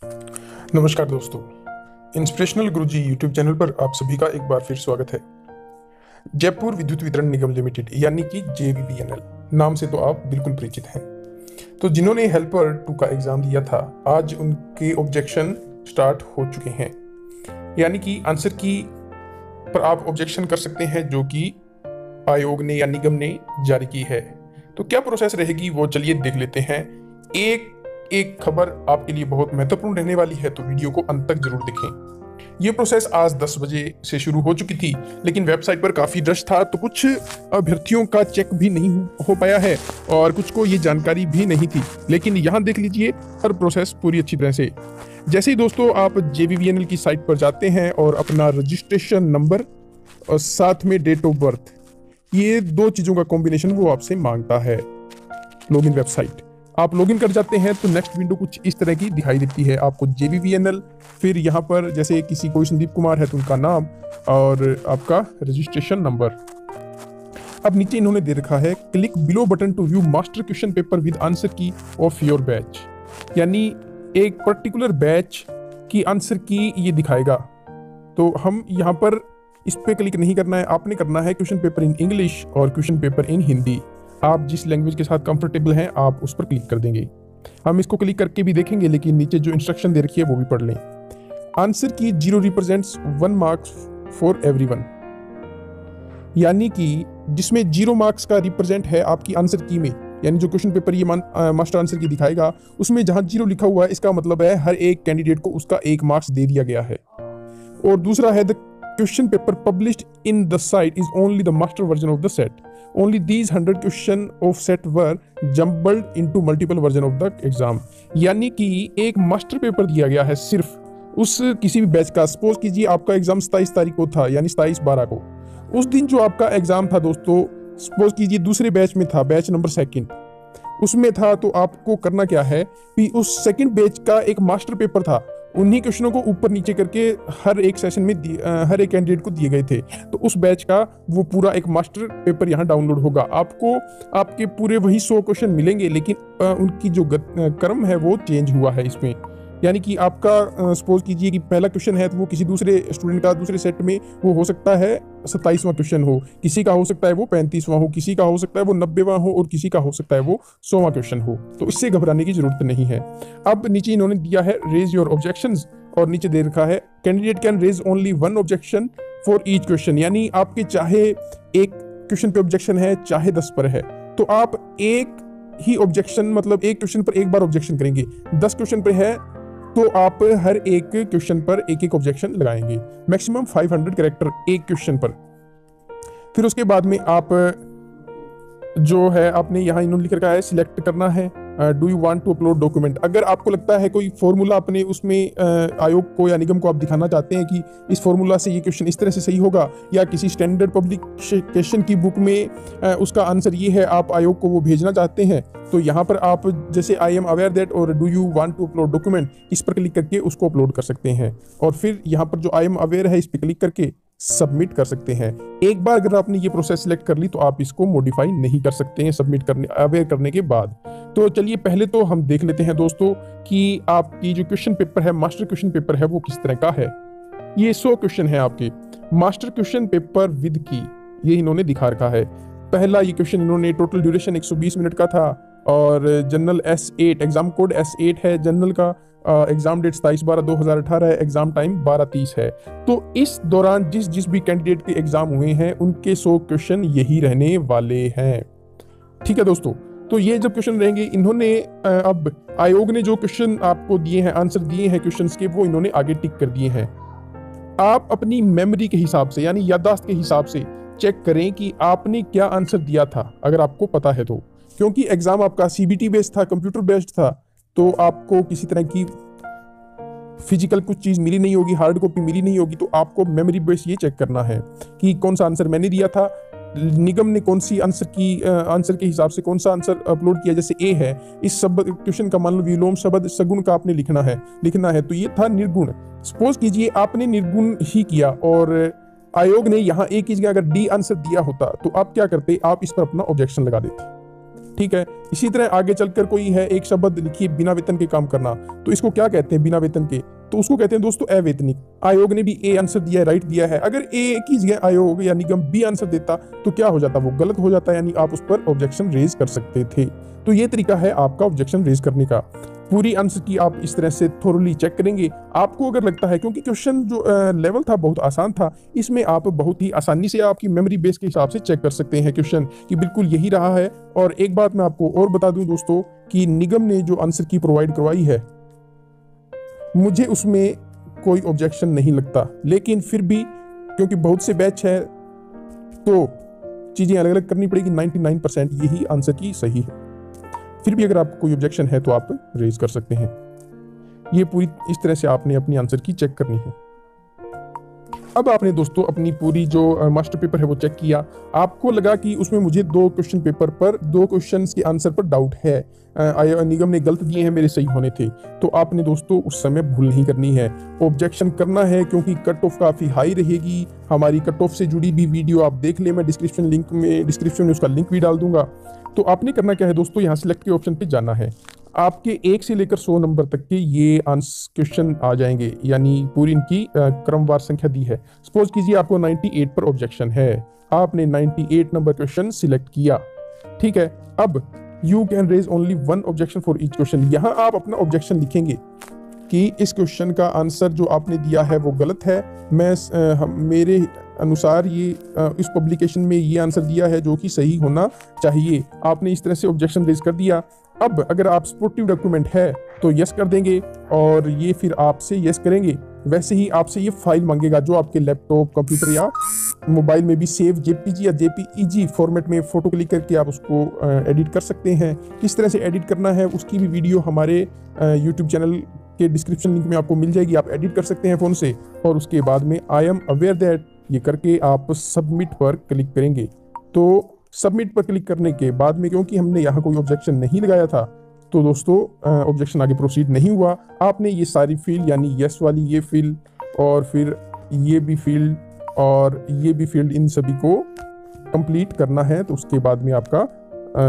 नमस्कार दोस्तों। इंस्पिरेशनल गुरुजी YouTube channel पर आप सभी का एक बार फिर स्वागत है। जयपुर विद्युत वितरण निगम लिमिटेड यानी कि JVVNL नाम से तो आप बिल्कुल परिचित हैं। तो जिन्होंने हेल्पर 2 का एग्जाम दिया था, आज उनके ऑब्जेक्शन स्टार्ट हो चुके हैं। यानी कि आंसर की पर आप ऑब्जेक्शन कर सकते हैं जो कि आयोग ने या निगम ने जारी की है। तो क्या प्रोसेस रहेगी वो चलिए देख लेते हैं। एक खबर आपके लिए बहुत महत्वपूर्ण रहने वाली है, तो वीडियो को अंत तक जरूर देखें। ये प्रोसेस आज 10 बजे से शुरू हो चुकी थी, लेकिन वेबसाइट पर काफ़ी रश था, तो कुछ अभ्यर्थियों का चेक भी नहीं हो पाया है और कुछ को ये जानकारी भी नहीं थी। लेकिन यहाँ देख लीजिए हर प्रोसेस पूरी अच्छी तरह से। जैसे ही दोस्तों आप JVVNL की साइट पर जाते हैं और अपना रजिस्ट्रेशन नंबर और साथ में डेट ऑफ बर्थ, ये 2 चीज़ों का कॉम्बिनेशन वो आपसे मांगता है। लॉगिन वेबसाइट आप लॉगिन कर जाते हैं तो नेक्स्ट विंडो कुछ इस तरह की दिखाई देती है आपको। JVVNL, फिर यहाँ पर जैसे किसी कोई संदीप कुमार है तो उनका नाम और आपका रजिस्ट्रेशन नंबर। अब नीचे इन्होंने दे रखा है click below button to view master question paper with answer key of your batch, यानी एक पर्टिकुलर बैच की आंसर की ये दिखाएगा। तो हम यहाँ पर इस पे क्लिक नहीं करना है, आपने करना है क्वेश्चन पेपर इन इंग्लिश और क्वेश्चन पेपर इन हिंदी। आप जिस लैंग्वेज के साथ कंफर्टेबल हैं आप उस पर क्लिक कर देंगे। हम इसको क्लिक करके भी देखेंगे, लेकिन नीचे जो इंस्ट्रक्शन दे रखी है वो भी पढ़ लें। आंसर की 0 रिप्रेजेंट्स 1 मार्क्स फॉर एवरीवन, यानी कि जिसमें 0 मार्क्स का रिप्रेजेंट है आपकी आंसर की में, यानी जो क्वेश्चन पेपर ये मास्टर आंसर की दिखाएगा उसमें जहां 0 लिखा हुआ है, इसका मतलब है हर एक कैंडिडेट को उसका 1 मार्क्स दे दिया गया है। और दूसरा है the question paper published in the site is only the master version of the set. Only these 100 question of set were jumbled into multiple version of the exam, यानी कि एक मास्टर पेपर दिया गया है सिर्फ उस किसी भी बैच का। सपोज कीजिए आपका एग्जाम 27 तारीख को था, यानी 27/12 को। उस दिन जो आपका एग्जाम था दोस्तों, सपोज कीजिए दूसरे बैच में था, बैच नंबर 2 उसमें था, तो आपको करना क्या है कि उस सेकंड बैच का एक मास्टर पेपर था, उन्हीं क्वेश्चनों को ऊपर नीचे करके हर एक सेशन में हर एक कैंडिडेट को दिए गए थे। तो उस बैच का वो पूरा एक मास्टर पेपर यहाँ डाउनलोड होगा। आपको आपके पूरे वही 100 क्वेश्चन मिलेंगे, लेकिन उनकी जो क्रम है वो चेंज हुआ है इसमें। यानी कि आपका सपोज कीजिए कि पहला क्वेश्चन है तो वो किसी दूसरे स्टूडेंट का दूसरे सेट में वो हो सकता है 27वां क्वेश्चन हो, किसी का हो सकता है वो 35वां हो, किसी का हो सकता है वो 90वां हो और किसी का हो सकता है वो 100वां क्वेश्चन हो। तो इससे घबराने की जरूरत नहीं है। अब नीचे इन्होंने दिया है रेज योर ऑब्जेक्शंस, और नीचे दे रखा है candidate can raise only 1 objection for each question, यानी आपके चाहे एक क्वेश्चन पे ऑब्जेक्शन है चाहे 10 पर है, तो आप एक ही ऑब्जेक्शन, मतलब एक क्वेश्चन पर एक बार ऑब्जेक्शन करेंगे। 10 क्वेश्चन पर है तो आप हर एक क्वेश्चन पर एक ऑब्जेक्शन लगाएंगे। मैक्सिमम 500 कैरेक्टर एक क्वेश्चन पर। फिर उसके बाद में आप जो है आपने यहाँ इन्होंने लिख रखा है सिलेक्ट करना है do you want to upload document. अगर आपको लगता है कोई फॉर्मूला अपने उसमें आयोग को या निगम को आप दिखाना चाहते हैं कि इस फॉर्मूला से ये क्वेश्चन इस तरह से सही होगा, या किसी स्टैंडर्ड पब्लिकेशन की बुक में उसका आंसर ये है, आप आयोग को वो भेजना चाहते हैं, तो यहाँ पर आप जैसे आई एम अवेयर दैट और do you want to upload document, इस पर क्लिक करके उसको अपलोड कर सकते हैं। और फिर यहाँ पर जो आई एम अवेयर है इस पर क्लिक करके सबमिट कर सकते हैं। एक बार अगर आपने ये प्रोसेस सिलेक्ट कर ली तो आप इसको मॉडिफाई नहीं कर सकते हैं सबमिट करने अवेयर करने के बाद। तो चलिए पहले तो हम देख लेते हैं दोस्तों कि आपकी जो क्वेश्चन पेपर है, मास्टर क्वेश्चन पेपर है, वो किस तरह का है। ये 100 क्वेश्चन है आपके मास्टर क्वेश्चन पेपर विद की, ये इन्होंने दिखा रखा है। पहला ये क्वेश्चन इन्होंने टोटल ड्यूरेशन 120 मिनट का था और general S8 exam code S8 है जनरल का। एग्जाम डेट 27/12/2018 है, एग्जाम टाइम 12:30 है। तो इस दौरान जिस भी कैंडिडेट के एग्जाम हुए हैं उनके 100 क्वेश्चन यही रहने वाले हैं। ठीक है दोस्तों, तो ये जब क्वेश्चन रहेंगे, इन्होंने अब आयोग ने जो क्वेश्चन आपको दिए हैं, आंसर दिए हैं क्वेश्चंस के, वो इन्होंने आगे टिक कर दिए हैं। आप अपनी मेमोरी के हिसाब से, यानी याददाश्त के हिसाब से चेक करें कि आपने क्या आंसर दिया था, अगर आपको पता है तो। क्योंकि एग्जाम आपका CBT बेस्ड था, कंप्यूटर बेस्ड था, तो आपको किसी तरह की फिजिकल कुछ चीज मिली नहीं होगी, हार्ड कॉपी मिली नहीं होगी, तो आपको मेमोरी बेस्ड ये चेक करना है कि कौन सा आंसर मैंने दिया था, निगम ने कौन सी आंसर के हिसाब से कौन सा आंसर अपलोड किया। जैसे ए है, इस सब क्वेश्चन का मान लो विलोम शब्द सगुण का आपने लिखना है, तो ये था निर्गुण। सपोज कीजिए आपने निर्गुण ही किया और आयोग ने यहाँ एक ही जगह अगर डी आंसर दिया होता तो आप क्या करते, आप इस पर अपना ऑब्जेक्शन लगा देते। ठीक है। इसी तरह आगे चलकर कोई है, एक शब्द लिखिए बिना वेतन के काम करना, तो इसको क्या कहते हैं बिना वेतन के? तो उसको कहते हैं दोस्तों अवैतनिक। आयोग ने भी ए आंसर दिया है, राइट दिया है। अगर ए की जगह आयोग या निगम बी आंसर देता तो क्या हो जाता? वो गलत हो जाता, यानी आप उस पर ऑब्जेक्शन रेज कर सकते थे। तो ये तरीका है आपका ऑब्जेक्शन रेज करने का। पूरी आंसर की आप इस तरह से थोरली चेक करेंगे। आपको अगर लगता है, क्योंकि क्वेश्चन जो लेवल था बहुत आसान था, इसमें आप बहुत ही आसानी से आपकी मेमोरी बेस के हिसाब से चेक कर सकते हैं क्वेश्चन कि बिल्कुल यही रहा है। और एक बात मैं आपको और बता दूं दोस्तों कि निगम ने जो आंसर की प्रोवाइड करवाई है, मुझे उसमें कोई ऑब्जेक्शन नहीं लगता, लेकिन फिर भी क्योंकि बहुत से बैच है तो चीजें अलग अलग करनी पड़ेगी। 99% यही आंसर की सही है। फिर भी अगर आपको कोई ऑब्जेक्शन है तो आप रेज कर सकते हैं। ये पूरी इस तरह से आपने अपनी आंसर की चेक करनी है। अब आपने दोस्तों अपनी पूरी जो मास्टर पेपर है वो चेक किया, आपको लगा कि उसमें मुझे 2 क्वेश्चन पेपर पर 2 क्वेश्चंस के आंसर पर डाउट है, निगम ने गलत दिए हैं, मेरे सही होने थे, तो आपने दोस्तों उस समय भूल नहीं करनी है, ऑब्जेक्शन करना है, क्योंकि कट ऑफ काफी हाई रहेगी। हमारी कट ऑफ से जुड़ी भी वीडियो आप देख ले, मैं डिस्क्रिप्शन में उसका लिंक भी डाल दूंगा। तो आपने करना क्या है दोस्तों, यहाँ सिलेक्ट के ऑप्शन पे जाना है। आपके 1 से लेकर 100 नंबर तक के ये आंसर क्वेश्चन आ जाएंगे, यानी पूरी इनकी क्रमवार संख्या दी है। सपोज कीजिए आपको 98 पर ऑब्जेक्शन है, आपने 98 नंबर क्वेश्चन सिलेक्ट किया, ठीक है। अब you can raise only 1 objection for each question. यहाँ आप अपना ऑब्जेक्शन लिखेंगे कि इस क्वेश्चन का आंसर जो आपने दिया है वो गलत है, मेरे अनुसार ये इस पब्लिकेशन में ये आंसर दिया है जो कि सही होना चाहिए। आपने इस तरह से ऑब्जेक्शन रेज कर दिया। अब अगर आप सपोर्टिव डॉक्यूमेंट है तो यस कर देंगे, और ये फिर आपसे यस करेंगे। वैसे ही आपसे ये फाइल मांगेगा जो आपके लैपटॉप, कंप्यूटर या मोबाइल में भी सेव जेपीजी या जेपीईजी फॉर्मेट में फोटो क्लिक करके आप उसको एडिट कर सकते हैं। किस तरह से एडिट करना है उसकी भी वीडियो हमारे यूट्यूब चैनल के डिस्क्रिप्शन लिंक में आपको मिल जाएगी, आप एडिट कर सकते हैं फ़ोन से। और उसके बाद में आई एम अवेयर दैट ये करके आप सबमिट पर क्लिक करेंगे। तो सबमिट पर क्लिक करने के बाद में, क्योंकि हमने यहाँ कोई ऑब्जेक्शन नहीं लगाया था, तो दोस्तों ऑब्जेक्शन आगे प्रोसीड नहीं हुआ। आपने ये सारी फील्ड, यानी यस वाली ये फील्ड और फिर ये भी फील्ड और ये भी फील्ड, इन सभी को कंप्लीट करना है। तो उसके बाद में आपका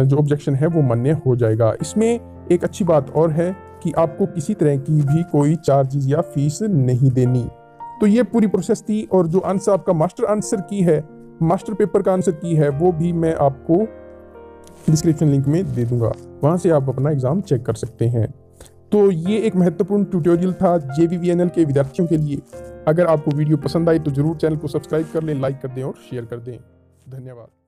जो ऑब्जेक्शन है वो मान्य हो जाएगा। इसमें एक अच्छी बात और है कि आपको किसी तरह की भी कोई चार्जेस या फीस नहीं देनी। तो ये पूरी प्रोसेस थी। और जो आंसर आपका मास्टर आंसर की है, मास्टर पेपर का आंसर की है, वो भी मैं आपको डिस्क्रिप्शन लिंक में दे दूंगा, वहां से आप अपना एग्जाम चेक कर सकते हैं। तो ये एक महत्वपूर्ण ट्यूटोरियल था JVVNL के विद्यार्थियों के लिए। अगर आपको वीडियो पसंद आई तो जरूर चैनल को सब्सक्राइब कर लें, लाइक कर दें और शेयर कर दें। धन्यवाद।